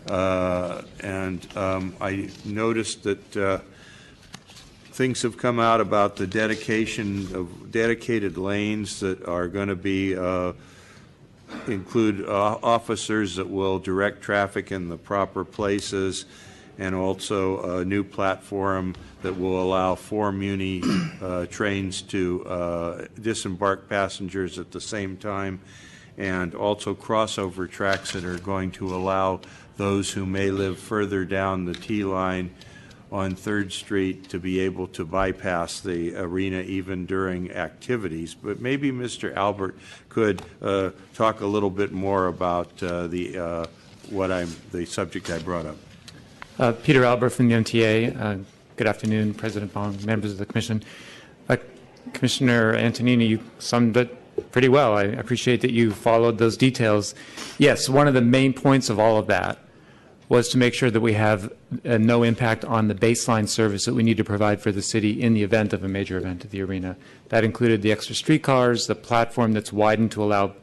I noticed that things have come out about the dedication of dedicated lanes that are going to be include officers that will direct traffic in the proper places, and also a new platform that will allow 4 Muni trains to disembark passengers at the same time, and also crossover tracks that are going to allow those who may live further down the T-line on 3rd Street to be able to bypass the arena even during activities. But maybe Mr. Albert could talk a little bit more about the subject I brought up. Peter Albert from the MTA. Good afternoon, President Bong, members of the Commission. Commissioner Antonini, you summed it pretty well. I appreciate that you followed those details. Yes, one of the main points of all of that was to make sure that we have no impact on the baseline service that we need to provide for the city in the event of a major event at the arena. That included the extra streetcars, the platform that's widened to allow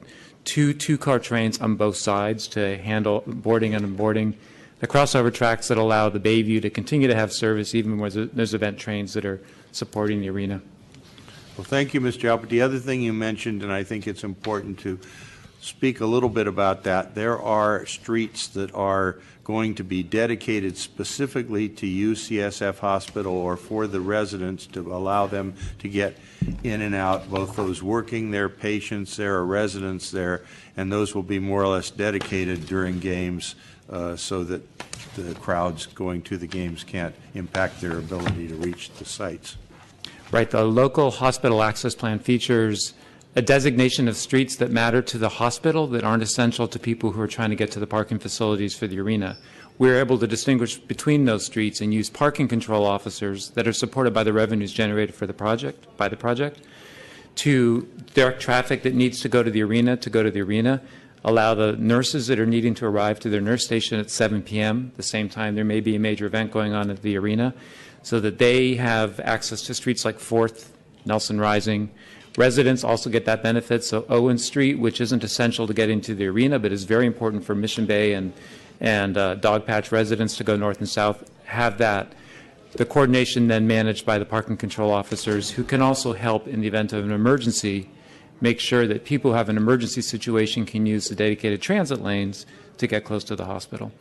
2 two-car trains on both sides to handle boarding and unboarding, the crossover tracks that allow the Bayview to continue to have service even when there's event trains that are supporting the arena. Well, thank you, Mr. Albert. The other thing you mentioned, and I think it's important to speak a little bit about that, there are streets that are going to be dedicated specifically to UCSF Hospital or for the residents to allow them to get in and out, both those working there, patients there, or residents there, and those will be more or less dedicated during games so that the crowds going to the games can't impact their ability to reach the sites. Right. The local hospital access plan features a designation of streets that matter to the hospital that aren't essential to people who are trying to get to the parking facilities for the arena. We're able to distinguish between those streets and use parking control officers that are supported by the revenues generated for the project, to direct traffic that needs to go to the arena, allow the nurses that are needing to arrive to their nurse station at 7 p.m., the same time there may be a major event going on at the arena, so that they have access to streets like 4th, Nelson Rising. Residents also get that benefit, so Owen Street, which isn't essential to get into the arena but is very important for Mission Bay and Dogpatch residents to go north and south, have that. The coordination then managed by the parking control officers, who can also help in the event of an emergency, make sure that people who have an emergency situation can use the dedicated transit lanes to get close to the hospital.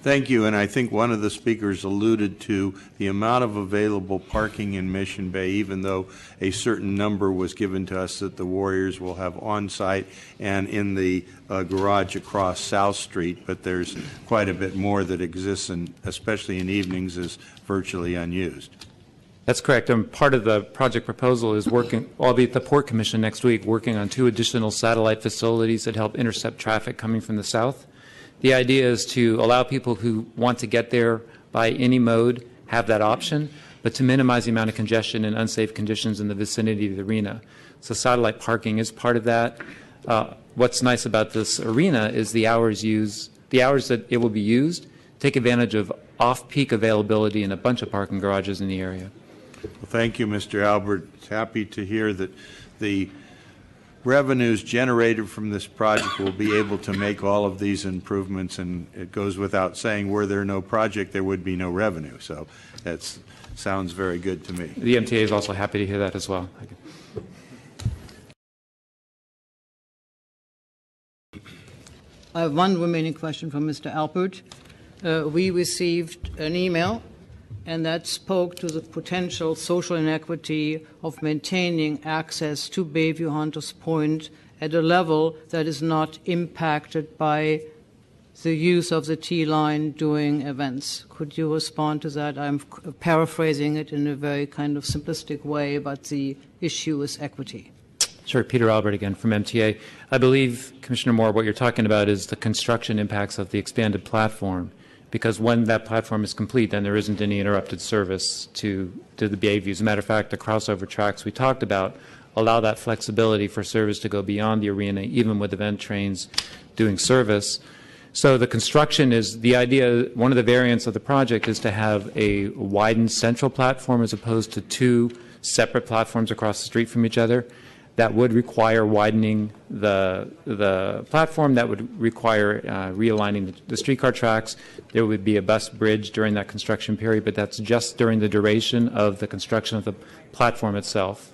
Thank you, and I think one of the speakers alluded to the amount of available parking in Mission Bay, even though a certain number was given to us that the Warriors will have on-site and in the garage across South Street, but there's quite a bit more that exists, and especially in evenings, is virtually unused. That's correct, and part of the project proposal is working, albeit the Port Commission next week, working on 2 additional satellite facilities that help intercept traffic coming from the south. The idea is to allow people who want to get there by any mode have that option, but to minimize the amount of congestion and unsafe conditions in the vicinity of the arena. So satellite parking is part of that. What's nice about this arena is the hours that it will be used take advantage of off-peak availability in a bunch of parking garages in the area. Well, thank you, Mr. Albert. Happy to hear that the revenues generated from this project will be able to make all of these improvements, and it goes without saying, were there no project, there would be no revenue. So that sounds very good to me. The MTA is also happy to hear that as well. I have one remaining question from Mr. Alpert. We received an email, and that spoke to the potential social inequity of maintaining access to Bayview Hunters Point at a level that is not impacted by the use of the T-line during events. Could you respond to that? I'm paraphrasing it in a very kind of simplistic way, but the issue is equity. Sure. Peter Albert again from MTA. I believe, Commissioner Moore, what you're talking about is the construction impacts of the expanded platform, because when that platform is complete, then there isn't any interrupted service to the Bayview. As a matter of fact, the crossover tracks we talked about allow that flexibility for service to go beyond the arena, even with event trains doing service. So the construction is the idea. One of the variants of the project is to have a widened central platform as opposed to 2 separate platforms across the street from each other. That would require widening the platform. That would require realigning the streetcar tracks. There would be a bus bridge during that construction period, but that's just during the duration of the construction of the platform itself.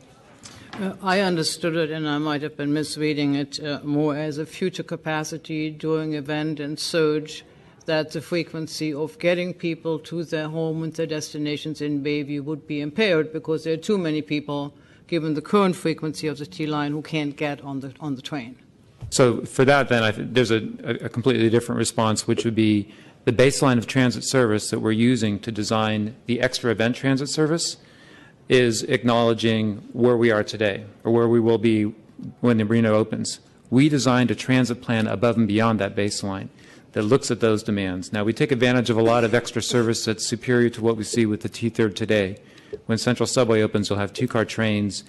I understood it, and I might have been misreading it more as a future capacity during event and surge, that the frequency of getting people to their home and their destinations in Bayview would be impaired because there are too many people, given the current frequency of the T-line, who can't get on the train. So for that, then, there's a completely different response, which would be the baseline of transit service that we're using to design the extra event transit service is acknowledging where we are today, or where we will be when the arena opens. We designed a transit plan above and beyond that baseline that looks at those demands. Now, we take advantage of a lot of extra service that's superior to what we see with the T-Third today. When Central Subway opens, you'll have two-car trains,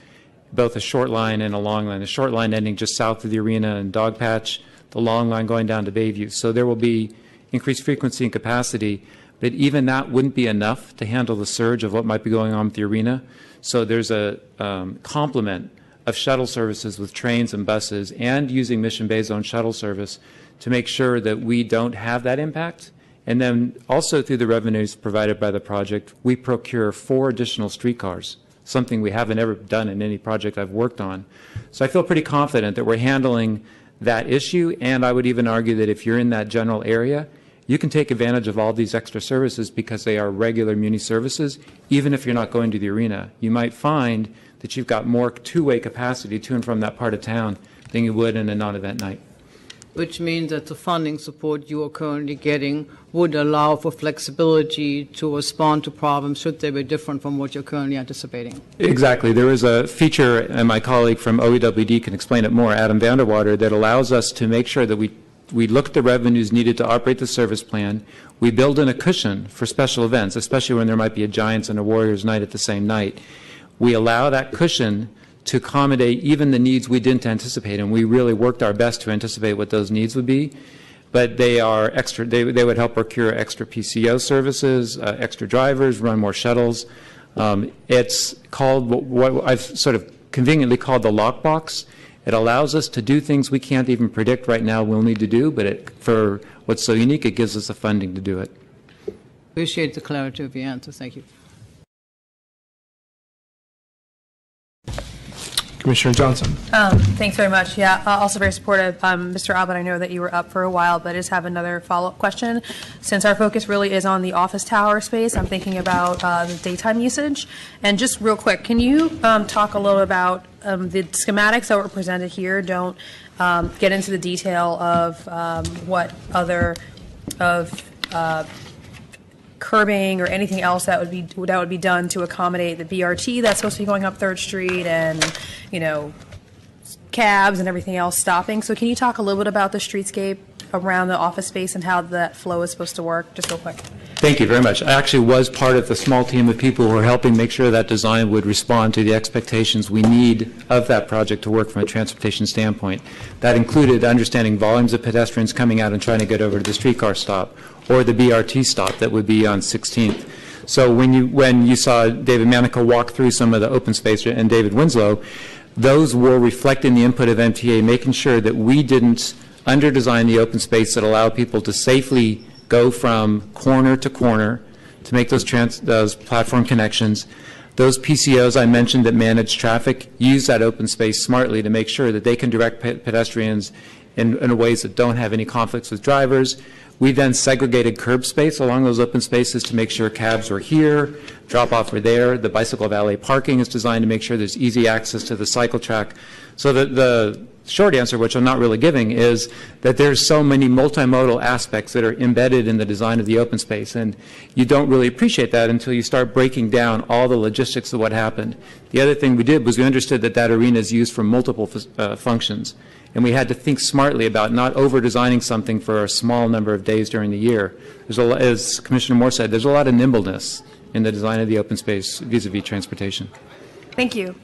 both a short line and a long line. The short line ending just south of the arena and Dogpatch, the long line going down to Bayview. So there will be increased frequency and capacity, but even that wouldn't be enough to handle the surge of what might be going on with the arena. So there's a complement of shuttle services with trains and buses and using Mission Bay's own shuttle service to make sure that we don't have that impact. And then also through the revenues provided by the project, we procure 4 additional streetcars, something we haven't ever done in any project I've worked on. So I feel pretty confident that we're handling that issue, and I would even argue that if you're in that general area, you can take advantage of all these extra services because they are regular Muni services, even if you're not going to the arena. You might find that you've got more two-way capacity to and from that part of town than you would in a non-event night. Which means that the funding support you are currently getting would allow for flexibility to respond to problems should they be different from what you're currently anticipating. Exactly. There is a feature, and my colleague from OEWD can explain it more, Adam Vanderwater, that allows us to make sure that we look at the revenues needed to operate the service plan. We build in a cushion for special events, especially when there might be a Giants and a Warriors night at the same night. We allow that cushion to accommodate even the needs we didn't anticipate, and we really worked our best to anticipate what those needs would be. But they are extra. They would help procure extra PCO services, extra drivers, run more shuttles. It's called what I've sort of conveniently called the lockbox. It allows us to do things we can't even predict right now we'll need to do, but for what's so unique, it gives us the funding to do it. Appreciate the clarity of your answer. Thank you. Commissioner Johnson. Thanks very much. Yeah, also very supportive. Mr. Albert, I know that you were up for a while, but I just have another follow-up question. Since our focus really is on the office tower space, I'm thinking about the daytime usage. And just real quick, can you talk a little about the schematics that were presented here? Don't get into the detail of what other curbing or anything else that would be done to accommodate the BRT that's supposed to be going up 3rd Street and, you know, cabs and everything else stopping. So can you talk a little bit about the streetscape around the office space and how that flow is supposed to work, just real quick? Thank you very much. I actually was part of the small team of people who are helping make sure that design would respond to the expectations we need of that project to work from a transportation standpoint. That included understanding volumes of pedestrians coming out and trying to get over to the streetcar stop or the BRT stop that would be on 16th. So when you saw David Manica walk through some of the open space and David Winslow, those were reflecting the input of MTA, making sure that we didn't under-design the open space that allowed people to safely go from corner to corner to make those platform connections. Those PCOs I mentioned that manage traffic use that open space smartly to make sure that they can direct pedestrians in ways that don't have any conflicts with drivers. We then segregated curb space along those open spaces to make sure cabs were here, drop-off were there. The bicycle valet parking is designed to make sure there's easy access to the cycle track. So the short answer, which I'm not really giving, is that there's so many multimodal aspects that are embedded in the design of the open space, and you don't really appreciate that until you start breaking down all the logistics of what happened. The other thing we did was we understood that that arena is used for multiple functions, and we had to think smartly about not over-designing something for a small number of days during the year. As Commissioner Moore said, there's a lot of nimbleness in the design of the open space vis-a-vis transportation. Thank you.